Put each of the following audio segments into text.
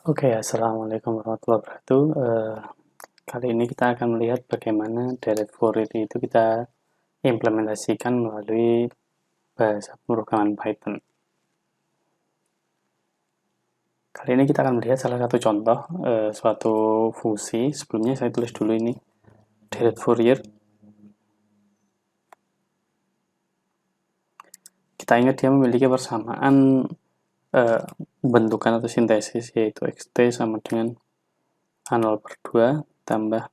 Oke, assalamualaikum warahmatullahi wabarakatuh. Kali ini kita akan melihat bagaimana delete for it itu kita implementasikan melalui bahasa pemrograman Python. Kali ini kita akan melihat salah satu contoh suatu fungsi. Sebelumnya saya tulis dulu ini delete Fourier. Kita ingat dia memiliki persamaan bentukan atau sintesis, yaitu xt sama dengan A0/2 tambah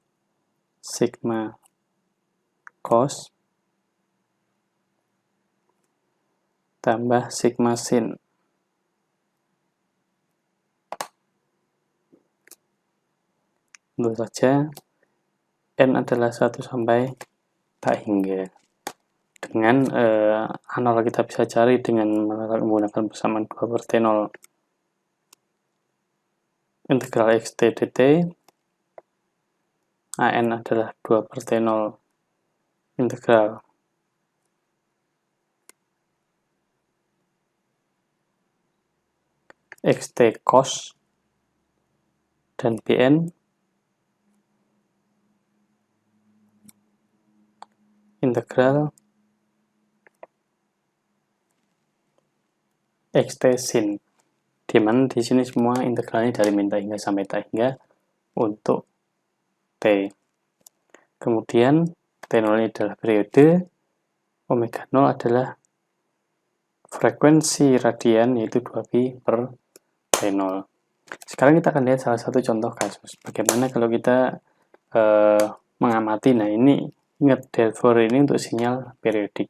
sigma cos tambah sigma sin. Tentu saja n adalah 1 sampai tak hingga. Dengan analog kita bisa cari dengan menggunakan persamaan 2 per T0 integral xt dt. An adalah 2 per T0 integral xt cos, dan Bn integral xt sin, di mana di sini semua integralnya dari min tak hingga sampai tak hingga untuk T. Kemudian T0 ini adalah periode, omega 0 adalah frekuensi radian, yaitu 2pi per T0. Sekarang kita akan lihat salah satu contoh kasus. Bagaimana kalau kita mengamati, nah ini ingat delete for ini untuk sinyal periodik.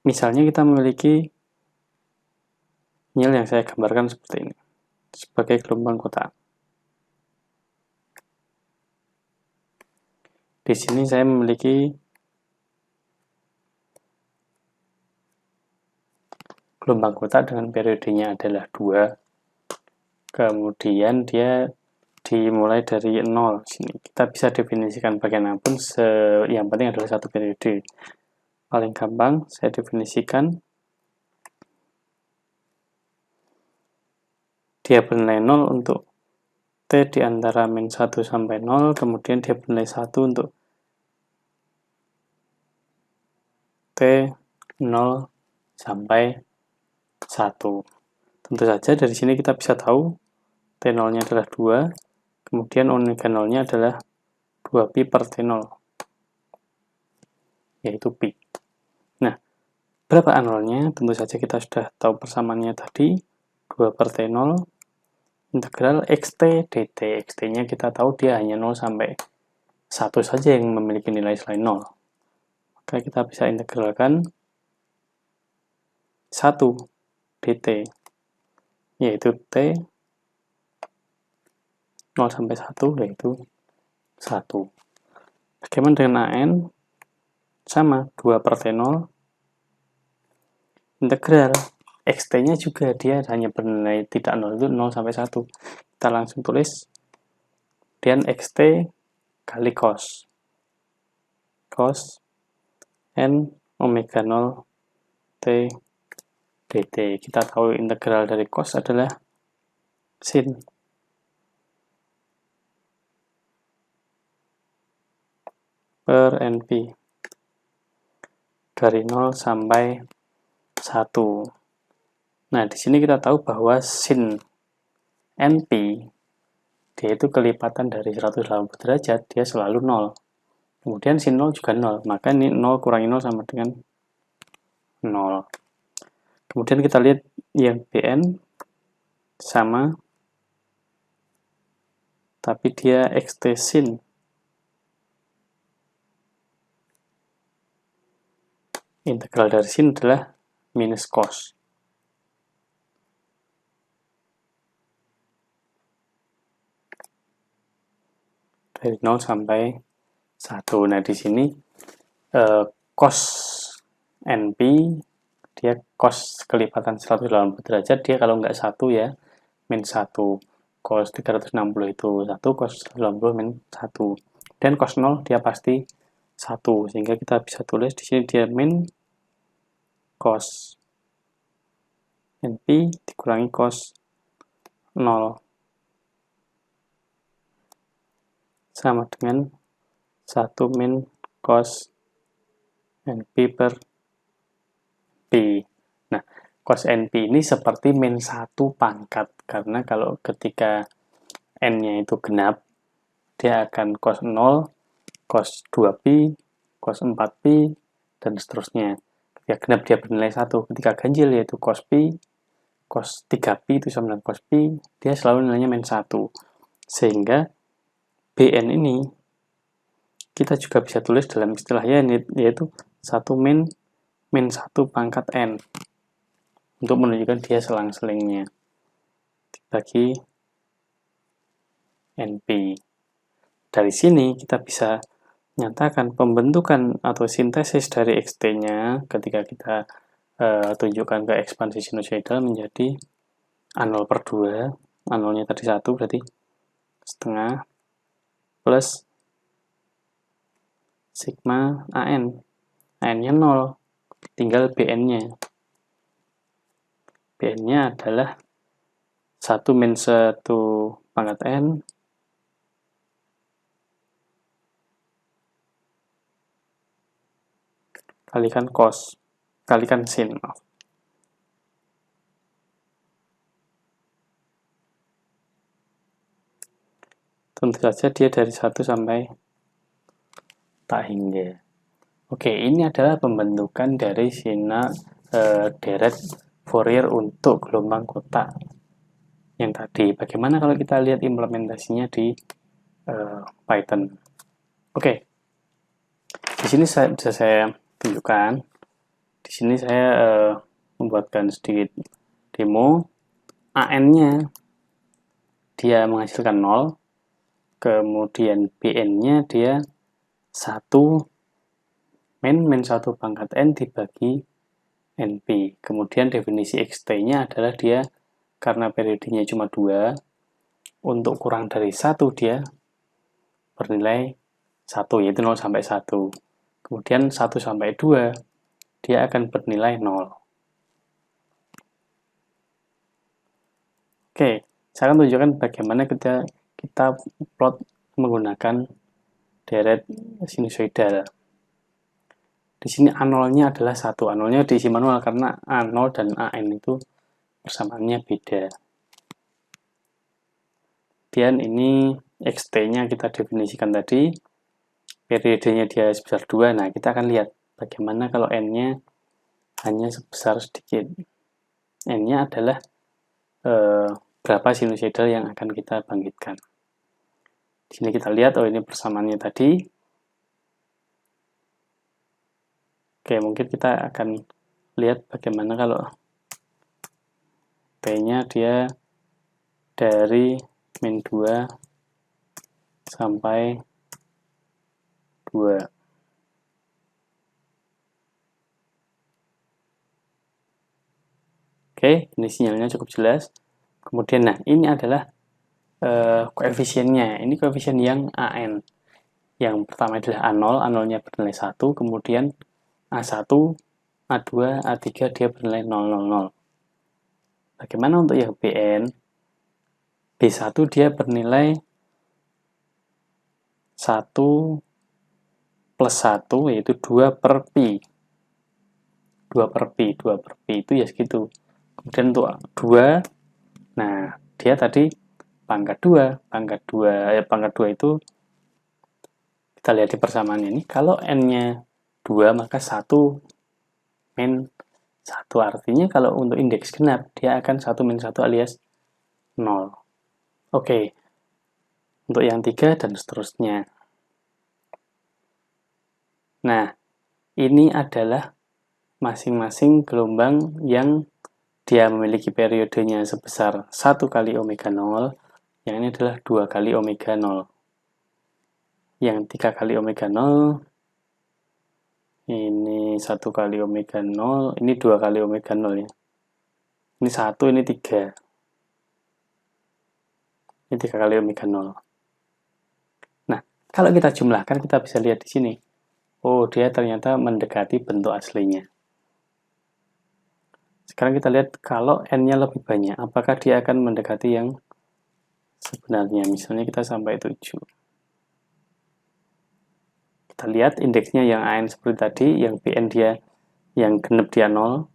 Misalnya kita memiliki sinyal yang saya gambarkan seperti ini, sebagai gelombang kotak. Di sini saya memiliki gelombang kotak dengan periodenya adalah 2. Kemudian dia dimulai dari 0. Sini kita bisa definisikan bagaimanapun, yang penting adalah satu periode. Paling gampang saya definisikan dia bernilai 0 untuk T di antara min 1 sampai 0, kemudian dia bernilai 1 untuk T 0 sampai 1. Tentu saja dari sini kita bisa tahu T0-nya adalah 2, kemudian omega 0-nya adalah 2pi per T0, yaitu pi. Nah, berapa A0-nya? Tentu saja kita sudah tahu persamaannya tadi, 2 per T0 integral xt dt. Xt-nya kita tahu dia hanya 0 sampai 1 saja yang memiliki nilai selain 0. Maka kita bisa integralkan 1 dt, yaitu T 0 sampai 1, yaitu 1. Bagaimana dengan AN? Sama, 2 per T0 integral xt-nya juga dia hanya bernilai tidak 0, itu 0 sampai 1. Kita langsung tulis dan xt kali cos n omega 0 t dt. Kita tahu integral dari cos adalah sin per np dari 0 sampai 1. Nah, di sini kita tahu bahwa sin np dia itu kelipatan dari 180 derajat, dia selalu 0. Kemudian sin 0 juga 0, maka ini 0 kurangi 0 sama dengan 0. Kemudian kita lihat yang Bn sama, tapi dia xt sin. Integral dari sin adalah minus cos. Dari 0 sampai 1. Nah, di sini cos np dia cos kelipatan 180 derajat, dia kalau nggak 1 ya min 1. Cos 360 itu 1, cos 180 min 1. Dan cos 0 dia pasti 1, sehingga kita bisa tulis di sini dia min cos np dikurangi cos 0 sama dengan 1 min cos NP per P. Nah, cos NP ini seperti min 1 pangkat, karena kalau ketika N-nya itu genap, dia akan cos 0, cos 2Pi, cos 4Pi, dan seterusnya. Ketika genap dia bernilai 1, ketika ganjil yaitu cos Pi, cos 3Pi itu sama dengan cos Pi, dia selalu nilainya min 1. Sehingga Bn ini kita juga bisa tulis dalam istilahnya yaitu 1 min 1 pangkat N untuk menunjukkan dia selang-selingnya dibagi NP. Dari sini kita bisa nyatakan pembentukan atau sintesis dari XT-nya ketika kita tunjukkan ke ekspansi sinusoidal menjadi A0 per 2, A0-nya tadi 1 berarti setengah, plus sigma AN. AN-nya 0, tinggal BN-nya. BN-nya adalah 1 min 1 pangkat N kalikan cos, kalikan sin. Tentu saja dia dari 1 sampai tak hingga. Oke, ini adalah pembentukan dari deret Fourier untuk gelombang kotak yang tadi. Bagaimana kalau kita lihat implementasinya di Python? Oke, di sini bisa saya tunjukkan. Di sini saya membuatkan sedikit demo. AN-nya dia menghasilkan 0, kemudian BN-nya dia 1 min 1 pangkat N dibagi NP. Kemudian definisi XT-nya adalah dia, karena periodenya cuma 2, untuk kurang dari 1 dia bernilai 1, yaitu 0 sampai 1. Kemudian 1 sampai 2, dia akan bernilai 0. Oke, saya akan tunjukkan bagaimana kita plot menggunakan deret sinusoidal. Di sini A0-nya adalah 1. A0-nya diisi manual karena A0 dan AN itu persamaannya beda. Kemudian ini XT-nya kita definisikan tadi. Periodenya dia sebesar 2. Nah, kita akan lihat bagaimana kalau N-nya hanya sebesar sedikit. N-nya adalah berapa sinusoidal yang akan kita bangkitkan. Di sini kita lihat, oh ini persamaannya tadi. Oke, mungkin kita akan lihat bagaimana kalau P-nya dia dari min 2 sampai 2. Oke, ini sinyalnya cukup jelas. Kemudian, nah ini adalah koefisiennya. Ini koefisien yang AN. Yang pertama adalah A0, A0-nya bernilai 1, kemudian A1, A2, A3 dia bernilai 0, 0, 0. Bagaimana untuk yang BN? B1 dia bernilai 1 plus 1, yaitu 2 per pi. 2 per pi itu ya segitu. Kemudian untuk 2, nah dia tadi pangkat 2 itu kita lihat di persamaannya ini, kalau N-nya 2 maka 1 min 1, artinya kalau untuk indeks genap dia akan 1 min 1 alias 0. Oke, untuk yang 3 dan seterusnya. Nah, ini adalah masing-masing gelombang yang dia memiliki periodenya sebesar 1 kali omega 0, yang ini adalah 2 kali omega 0. Yang 3 kali omega 0, ini 1 kali omega 0, ini 2 kali omega 0 ya. Ini 1, ini 3. Ini 3 kali omega 0. Nah, kalau kita jumlahkan, kita bisa lihat di sini. Oh, dia ternyata mendekati bentuk aslinya. Sekarang kita lihat kalau n-nya lebih banyak, apakah dia akan mendekati yang sebenarnya. Misalnya kita sampai 7. Kita lihat indeksnya yang AN seperti tadi, yang BN dia yang genep dia 0,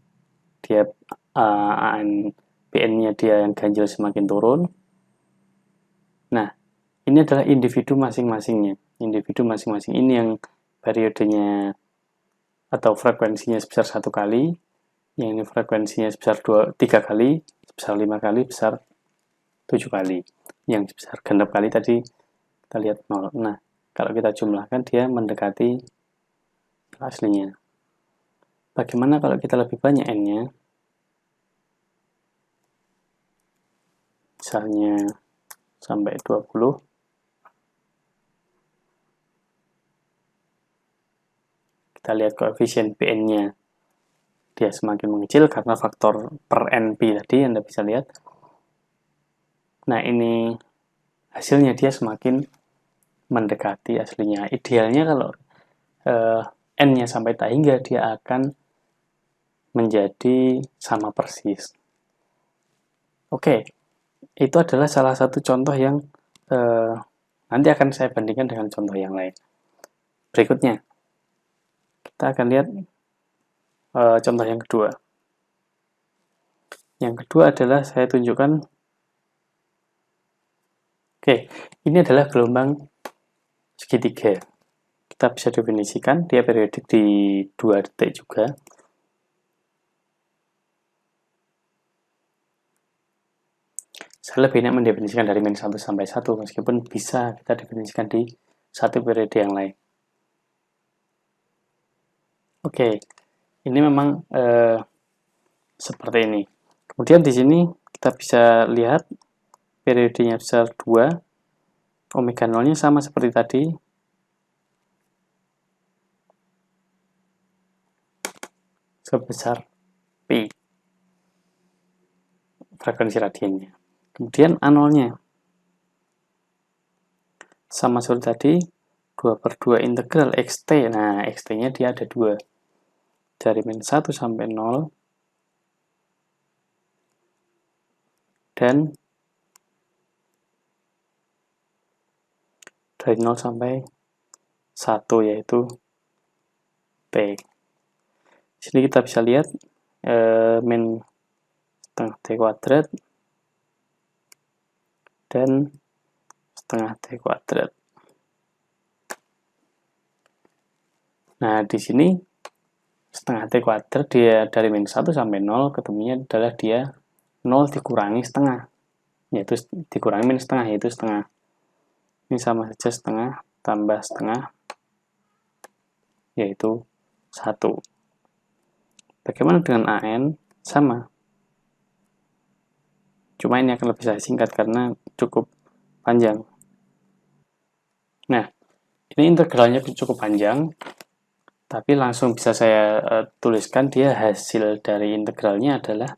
dia AN BN-nya dia yang ganjil semakin turun. Nah, ini adalah individu masing-masingnya. Individu masing-masing ini yang periodenya atau frekuensinya sebesar 1 kali, yang ini frekuensinya sebesar 3 kali, sebesar 5 kali, besar 7 kali. Yang sebesar genep kali tadi kita lihat 0. Nah, kalau kita jumlahkan dia mendekati aslinya. Bagaimana kalau kita lebih banyak n-nya? Misalnya sampai 20. Kita lihat koefisien Pn-nya. Dia semakin mengecil karena faktor per NP tadi Anda bisa lihat. Nah, ini hasilnya dia semakin mendekati aslinya. Idealnya kalau n-nya sampai tak hingga dia akan menjadi sama persis. Oke, itu adalah salah satu contoh yang nanti akan saya bandingkan dengan contoh yang lain. Berikutnya, kita akan lihat contoh yang kedua. Yang kedua adalah saya tunjukkan, oke, ini adalah gelombang segitiga. Kita bisa definisikan, dia periodik di 2 detik juga. Saya lebih enak mendefinisikan dari min 1 sampai 1, meskipun bisa kita definisikan di satu periode yang lain. Oke, ini memang seperti ini. Kemudian di sini kita bisa lihat periodenya besar 2, omega 0-nya sama seperti tadi. Sebesar pi, frekuensi radiannya. Kemudian A0-nya sama seperti tadi, 2/2 integral xt. Nah, xt-nya dia ada 2. Dari min 1 sampai 0. Dan dari 0 sampai 1, yaitu T. Di sini kita bisa lihat min setengah T kuadrat dan setengah T kuadrat. Nah, di sini setengah T kuadrat dia dari min 1 sampai 0, ketemunya adalah dia 0 dikurangi setengah, yaitu dikurangi min setengah, yaitu setengah. Ini sama saja setengah tambah setengah, yaitu 1. Bagaimana dengan AN? Sama. Cuma ini akan lebih saya singkat karena cukup panjang. Nah, ini integralnya cukup panjang, tapi langsung bisa saya tuliskan dia hasil dari integralnya adalah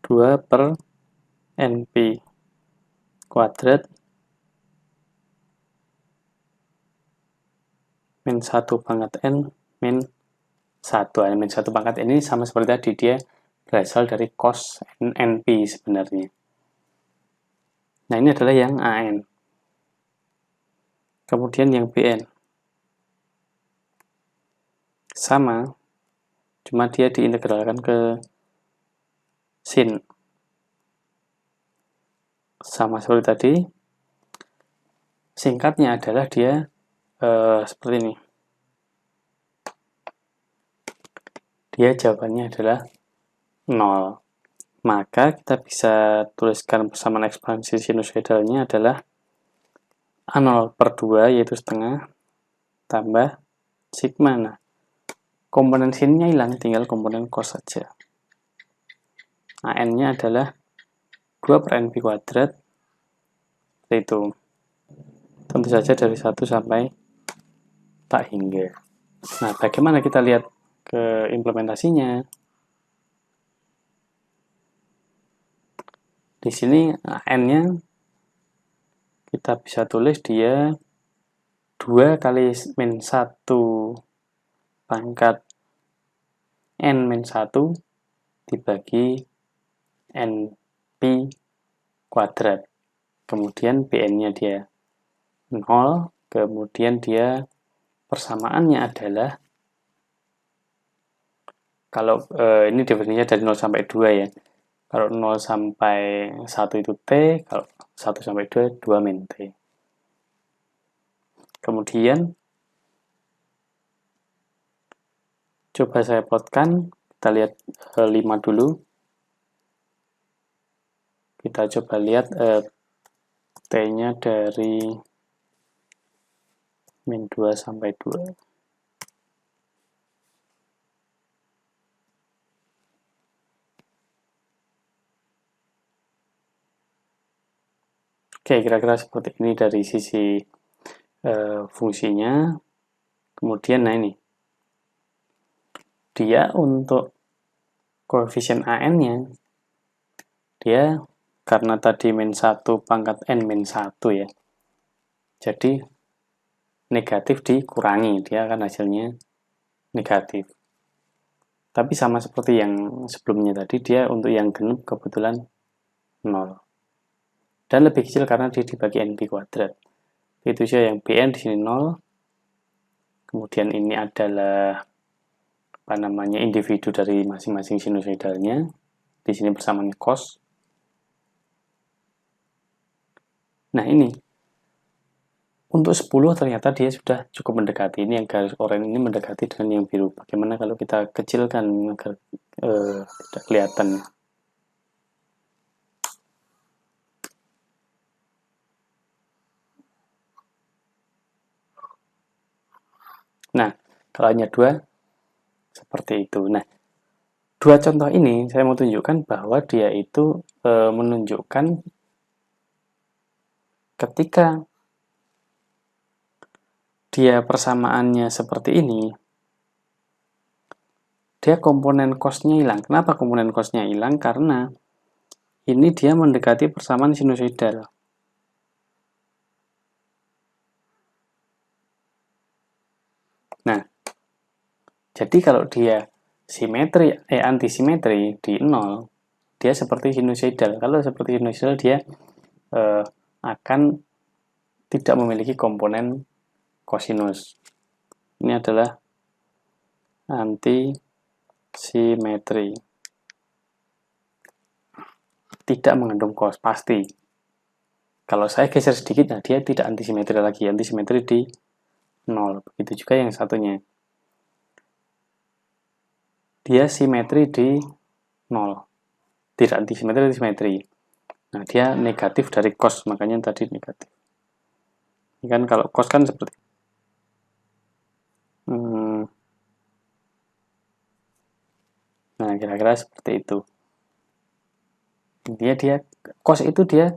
2/NP kuadrat min 1 pangkat N min 1. Min 1 pangkat N ini sama seperti tadi, dia berasal dari cos NP sebenarnya. Nah, ini adalah yang AN. Kemudian yang BN. Sama, cuma dia diintegralkan ke sin. Sama seperti tadi. Singkatnya adalah dia seperti ini. Dia jawabannya adalah 0. Maka kita bisa tuliskan persamaan ekspansi sinusoidalnya adalah A0/2, yaitu setengah, tambah sigma. Nah, komponen sinnya hilang, tinggal komponen cos saja. AN-nya adalah 2/NP kuadrat, yaitu tentu saja dari 1 sampai tak hingga. Nah, bagaimana kita lihat ke implementasinya? Di sini N-nya kita bisa tulis dia 2 kali min 1 pangkat N-1 dibagi NP kuadrat. Kemudian Bn-nya dia 0, kemudian dia persamaannya adalah, kalau ini definisinya dari 0 sampai 2 ya. Kalau 0 sampai 1 itu T, kalau 1 sampai 2, 2 min T. Kemudian, coba saya plotkan, kita lihat 5 dulu. Kita coba lihat T-nya dari min 2 sampai 2. Oke, kira-kira seperti ini dari sisi fungsinya. Kemudian, nah ini. Dia untuk koefisien AN-nya, dia karena tadi min 1 pangkat N min 1 ya. Jadi, negatif dikurangi, dia akan hasilnya negatif. Tapi sama seperti yang sebelumnya tadi, dia untuk yang genep kebetulan 0. Dan lebih kecil karena dia dibagi NP kuadrat. Itu saja yang Bn di sini 0. Kemudian ini adalah individu dari masing-masing sinusoidalnya. Di sini persamaannya cos. Nah, ini untuk 10 ternyata dia sudah cukup mendekati. Ini yang garis oranye ini mendekati dengan yang biru. Bagaimana kalau kita kecilkan agar tidak kelihatan? Nah, kalau hanya 2, seperti itu. Nah, 2 contoh ini saya mau tunjukkan bahwa dia itu menunjukkan ketika dia persamaannya seperti ini, dia komponen cos-nya hilang. Kenapa komponen cos-nya hilang? Karena ini dia mendekati persamaan sinusoidal. Nah, jadi kalau dia antisimetri di 0, dia seperti sinusoidal. Kalau seperti sinusoidal, dia akan tidak memiliki komponen kosinus. Ini adalah antisimetri. Tidak mengandung cos, pasti. Kalau saya geser sedikit, nah dia tidak antisimetri lagi. Antisimetri di 0. Begitu juga yang satunya. Dia simetri di 0. Tidak antisimetri, simetri. Nah, dia negatif dari cos, makanya tadi negatif. Ini kan kalau cos kan seperti nah, kira-kira seperti itu. Dia cos itu dia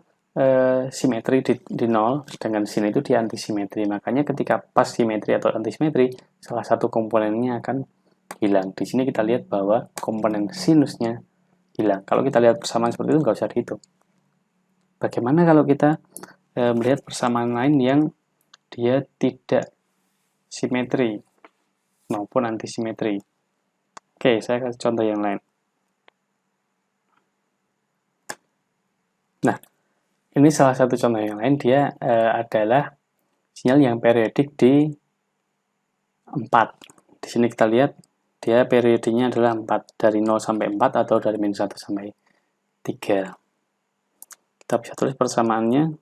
simetri di 0, sedangkan sin itu dia antisimetri. Makanya ketika pas simetri atau antisimetri, salah satu komponennya akan hilang. Di sini kita lihat bahwa komponen sinusnya hilang. Kalau kita lihat persamaan seperti itu, nggak usah dihitung. Bagaimana kalau kita melihat persamaan lain yang dia tidak simetri maupun antisimetri? Oke, saya kasih contoh yang lain. Nah, ini salah satu contoh yang lain. Dia adalah sinyal yang periodik di 4. Di sini kita lihat dia periodenya adalah 4, dari 0 sampai 4 atau dari min 1 sampai 3. Kita bisa tulis persamaannya.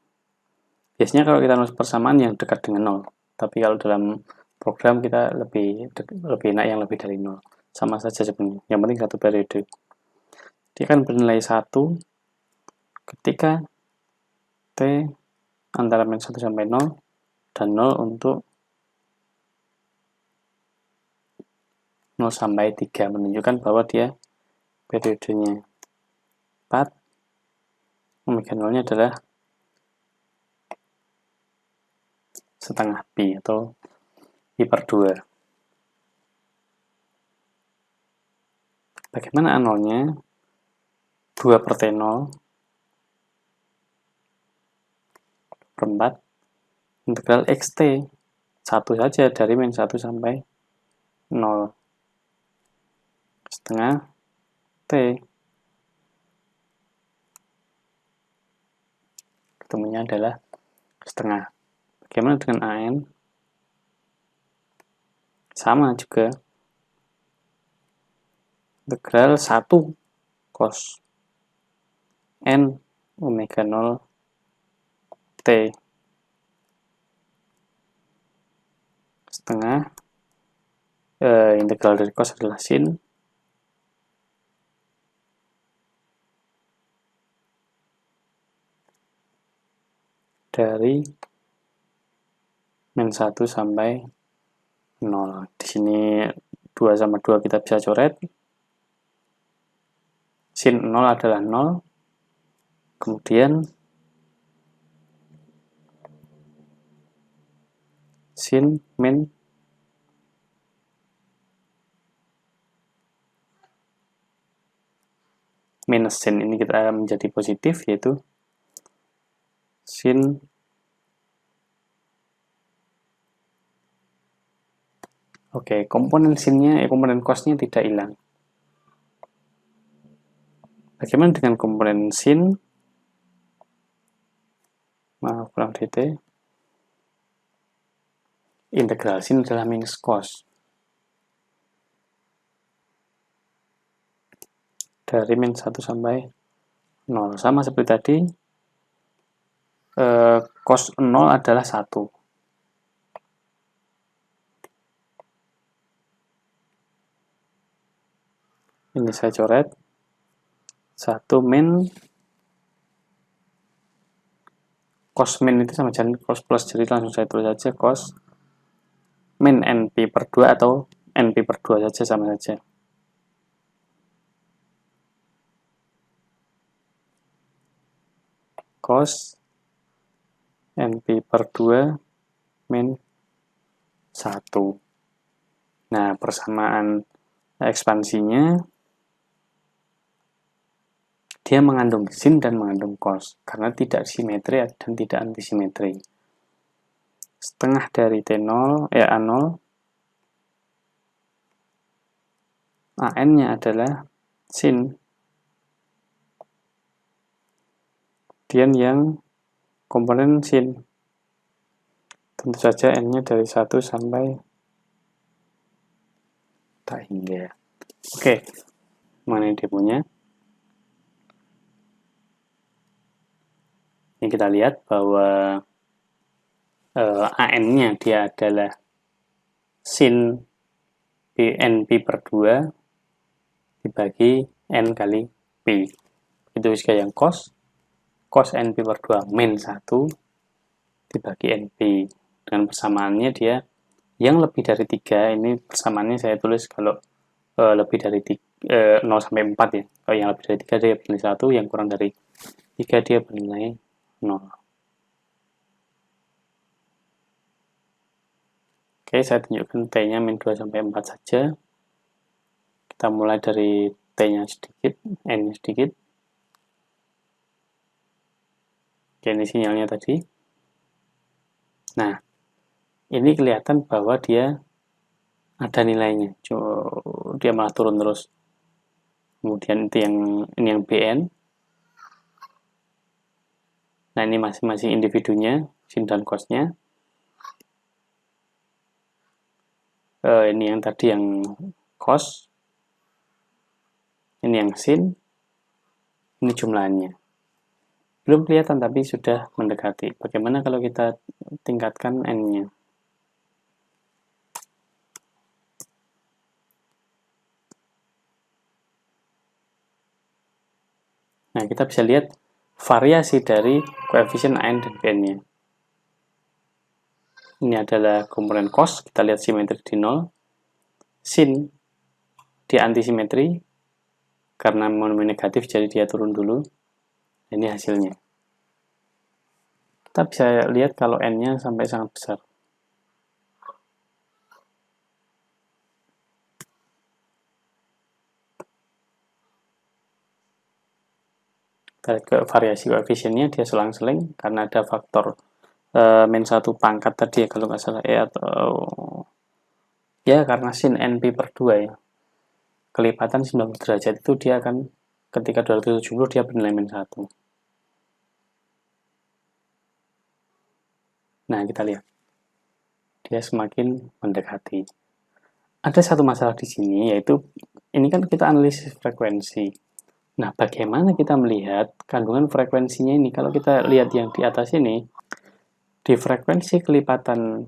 Biasanya kalau kita nulis persamaan yang dekat dengan 0. Tapi kalau dalam program kita lebih enak yang lebih dari 0. Sama saja sebenarnya. Yang penting satu periode. Dia akan bernilai 1 ketika T antara min 1 sampai 0 dan 0 untuk 0 sampai 3, menunjukkan bahwa dia periodenya 4, omega 0-nya adalah setengah pi atau pi per 2. Bagaimana A0-nya? 2 per T0 per 4 integral xt. 1 saja dari min 1 sampai 0. setengah T. Ketemunya adalah setengah. Bagaimana dengan AN? Sama juga. Integral 1 cos N omega 0 T setengah integral dari cos adalah sin dari min 1 sampai 0. Di sini 2 sama 2 kita bisa coret. Sin 0 adalah 0. Kemudian sin min minus sin ini kita menjadi positif, yaitu sin komponen sinnya, komponen cosnya tidak hilang. Bagaimana dengan komponen sin? Maaf, kurang dt. Integral sin adalah minus cos. Dari min 1 sampai 0. Sama seperti tadi, cos 0 adalah 1. Ini saya coret. 1 min cos min itu sama dengan cos plus, jadi langsung saya tulis saja cos min NP per 2 atau NP per 2 saja, sama saja. Cos NP per 2 min 1. Nah, persamaan ekspansinya dia mengandung sin dan mengandung cos karena tidak simetri dan tidak antisimetri. Setengah dari T0 A0, AN-nya adalah sin. Kemudian yang komponen sin, tentu saja N-nya dari 1 sampai tak hingga. Oke, mengenai demonya. Ini kita lihat bahwa AN-nya dia adalah sin NP per 2 dibagi N kali P. Itu juga yang cos NP per 2 min 1 dibagi NP. Dengan persamaannya dia yang lebih dari 3, ini persamaannya saya tulis kalau lebih dari 0 sampai 4 ya. Kalau yang lebih dari 3 dia bernilai 1, yang kurang dari 3 dia bernilai 0. Oke, saya tunjukkan T-nya min 2 sampai 4 saja. Kita mulai dari T-nya sedikit, N-nya sedikit. Oke, ini sinyalnya tadi. Nah, ini kelihatan bahwa dia ada nilainya. Dia malah turun terus. Kemudian itu ini yang BN. Nah, ini masing-masing individunya, sin dan cosnya. Ini yang tadi yang cos. Ini yang sin. Ini jumlahnya. Belum kelihatan tapi sudah mendekati. Bagaimana kalau kita tingkatkan N-nya? Nah, kita bisa lihat variasi dari koefisien AN dan BN-nya. Ini adalah komponen cos, kita lihat simetri di 0. Sin, dia antisimetri, karena monomen negatif, jadi dia turun dulu. Ini hasilnya. Kita bisa lihat kalau N-nya sampai sangat besar. Kita lihat ke variasi koefisiennya, dia selang-seling, karena ada faktor min 1 pangkat tadi ya, kalau nggak salah, atau ya karena sin NP per 2 ya. kelipatan 90 derajat itu dia akan ketika 270 dia bernilai min 1. Nah, kita lihat. Dia semakin mendekati. Ada satu masalah di sini, yaitu ini kan kita analisis frekuensi. Nah, bagaimana kita melihat kandungan frekuensinya ini? Kalau kita lihat yang di atas ini, di frekuensi kelipatan,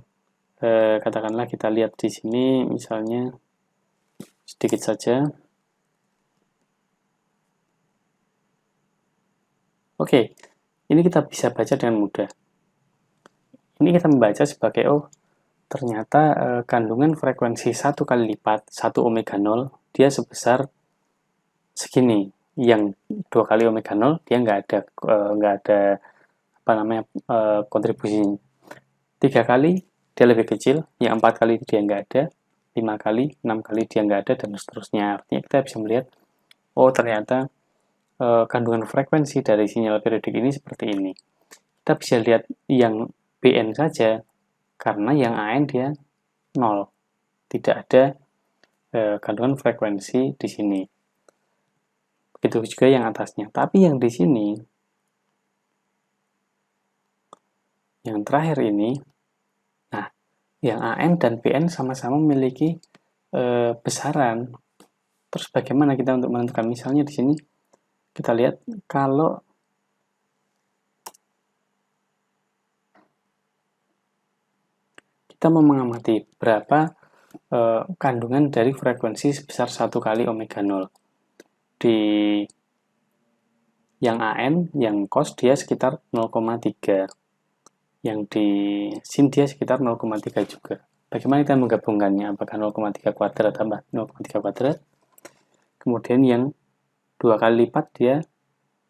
katakanlah kita lihat di sini, misalnya sedikit saja. Oke, ini kita bisa baca dengan mudah. Ini kita membaca sebagai, oh, ternyata kandungan frekuensi 1 kali lipat 1 omega 0 dia sebesar segini. Yang 2 kali omega 0 dia nggak ada apa namanya kontribusinya. 3 kali dia lebih kecil, yang 4 kali dia nggak ada, 5 kali, 6 kali dia nggak ada, dan seterusnya. Artinya kita bisa melihat, oh ternyata kandungan frekuensi dari sinyal periodik ini seperti ini. Kita bisa lihat yang BN saja, karena yang AN dia 0. Tidak ada kandungan frekuensi di sini. Begitu juga yang atasnya. Tapi yang di sini, yang terakhir ini, nah, yang AN dan BN sama-sama memiliki besaran. Terus bagaimana kita untuk menentukan? Misalnya di sini kita lihat kalau kita mau mengamati berapa kandungan dari frekuensi sebesar 1 kali omega 0. Di yang AN, yang cos dia sekitar 0,3. Yang di sin dia sekitar 0,3 juga. Bagaimana kita menggabungkannya? Apakah 0,3 kuadrat tambah 0,3 kuadrat? Kemudian yang 2 kali lipat dia,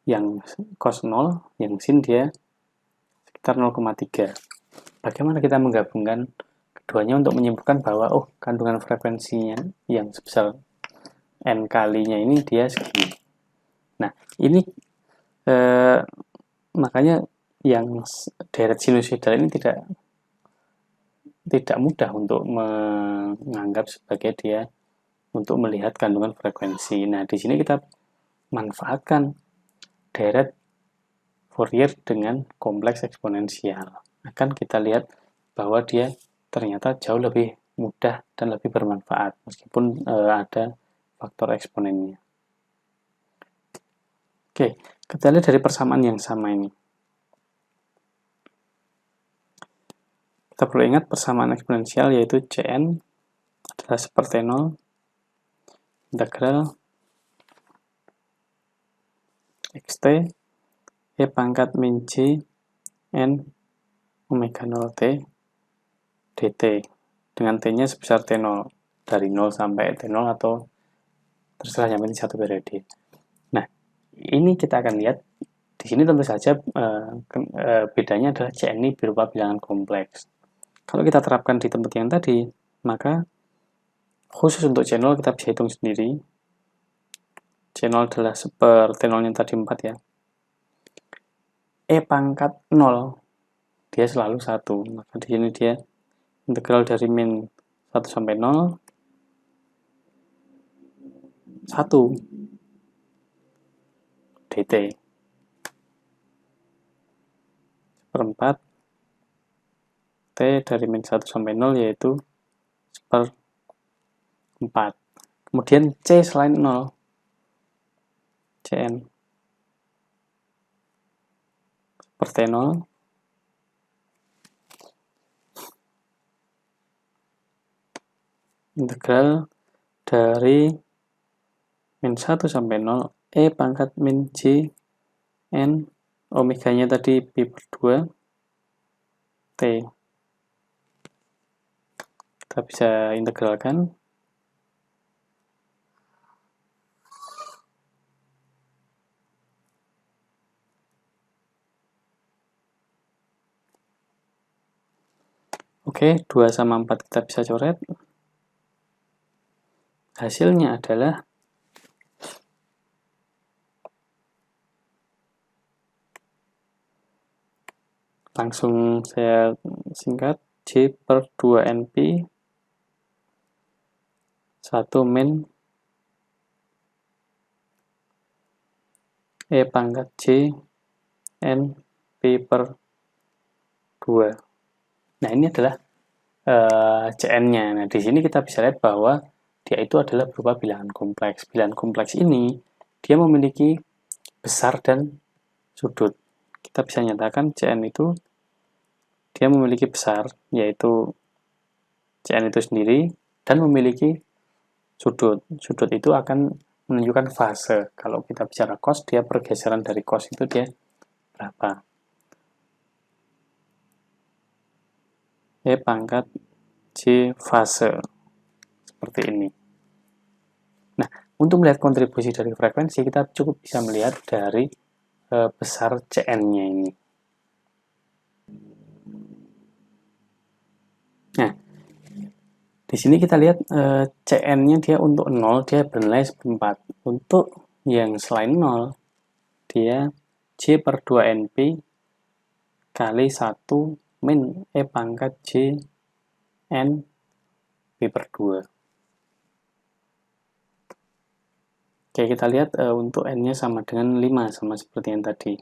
yang cos 0, yang sin dia sekitar 0,3. Bagaimana kita menggabungkan keduanya untuk menyimpulkan bahwa, oh, kandungan frekuensinya yang sebesar N kalinya ini dia segini. Nah, ini makanya yang deret sinusoidal ini tidak mudah untuk menganggap sebagai dia untuk melihat kandungan frekuensi. Nah, di sini kita manfaatkan deret Fourier dengan kompleks eksponensial. Akan kita lihat bahwa dia ternyata jauh lebih mudah dan lebih bermanfaat meskipun ada faktor eksponennya. Oke, kita lihat dari persamaan yang sama ini. Kita perlu ingat persamaan eksponensial yaitu Cn adalah seperti 0 integral xt e pangkat min j n omega 0 t dt dengan t-nya sebesar t0 dari 0 sampai t0 atau terserah yang penting satu periode. Nah, ini kita akan lihat di sini tentu saja bedanya adalah Cn ini berupa bilangan kompleks. Kalau kita terapkan di tempat yang tadi, maka khusus untuk C0 kita bisa hitung sendiri. C0 adalah seper T0 yang tadi 4 ya. E pangkat 0 dia selalu 1. Maka di sini dia integral dari min 1 sampai 0 1 dt seperempat T dari min 1 sampai 0 yaitu seperempat. Kemudian C selain 0 Cn per T0 integral dari min 1 sampai 0 E pangkat min J N omega nya tadi pi per 2 T. Kita bisa integralkan. Oke, 2 sama 4 kita bisa coret. Hasilnya adalah langsung saya singkat J per 2 NP 1 min E pangkat J N P per 2. Nah, ini adalah Cn-nya. Nah, di sini kita bisa lihat bahwa dia itu adalah berupa bilangan kompleks. Bilangan kompleks ini, dia memiliki besar dan sudut. Kita bisa nyatakan Cn itu, dia memiliki besar, yaitu Cn itu sendiri, dan memiliki sudut. Sudut itu akan menunjukkan fase. Kalau kita bicara cos, dia pergeseran dari cos itu dia berapa. E pangkat J fase. Seperti ini. Nah, untuk melihat kontribusi dari frekuensi, kita cukup bisa melihat dari besar Cn-nya ini. Nah, di sini kita lihat Cn-nya dia untuk 0, dia bernilai seperempat. Untuk yang selain 0, dia J per 2 NP kali 1 min E pangkat J N P per 2. Oke, kita lihat untuk N-nya sama dengan 5, sama seperti yang tadi.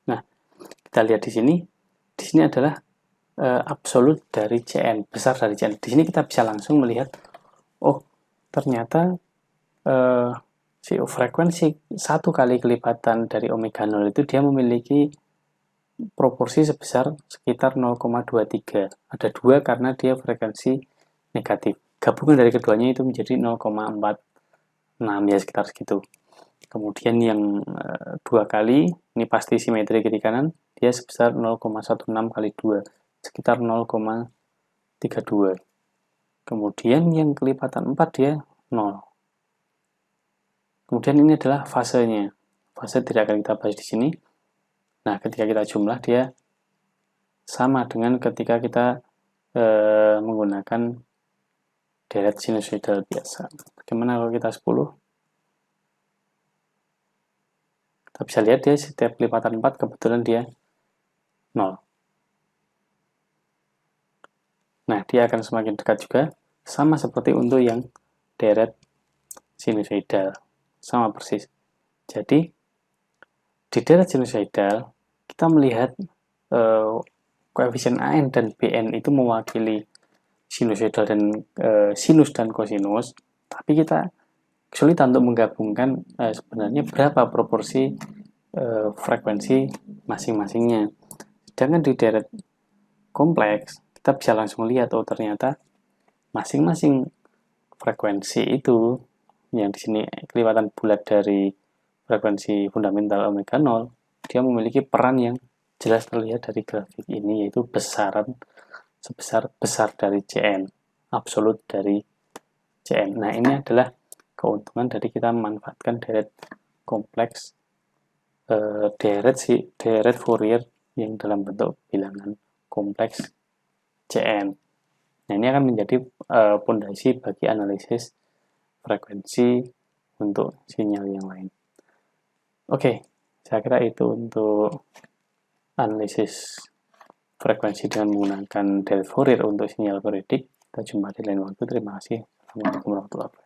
Nah, kita lihat di sini adalah absolut dari Cn, besar dari Cn. Di sini kita bisa langsung melihat, oh, ternyata si frekuensi 1 kali kelipatan dari omega 0 itu dia memiliki proporsi sebesar sekitar 0,23. Ada 2 karena dia frekuensi negatif. Gabungan dari keduanya itu menjadi 0,46, ya sekitar segitu. Kemudian yang 2 kali, ini pasti simetri kiri kanan, dia sebesar 0,16 kali 2, sekitar 0,32. Kemudian yang kelipatan 4 dia 0. Kemudian ini adalah fasenya. Fase tidak akan kita bahas di sini. Nah, ketika kita jumlah, dia sama dengan ketika kita menggunakan deret sinusoidal biasa. Bagaimana kalau kita 10? Kita bisa lihat dia setiap kelipatan 4 kebetulan dia 0. Nah, dia akan semakin dekat juga, sama seperti untuk yang deret sinusoidal. Sama persis. Jadi, di deret sinusoidal, kita melihat koefisien AN dan BN itu mewakili sinusoidal dan sinus dan kosinus, tapi kita kesulitan untuk menggabungkan sebenarnya berapa proporsi frekuensi masing-masingnya. Sedangkan di deret kompleks, kita bisa langsung lihat, oh ternyata masing-masing frekuensi itu, yang di sini kelihatan bulat dari frekuensi fundamental omega 0, dia memiliki peran yang jelas terlihat dari grafik ini, yaitu besar dari Cn, absolut dari Cn. Nah, ini adalah keuntungan dari kita memanfaatkan deret kompleks, deret Fourier yang dalam bentuk bilangan kompleks Cn. Nah, ini akan menjadi pondasi bagi analisis frekuensi untuk sinyal yang lain. Oke, saya kira itu untuk analisis frekuensi dengan menggunakan deret Fourier untuk sinyal periodik. Kita jumpa di lain waktu. Terima kasih. Assalamualaikum warahmatullahi wabarakatuh.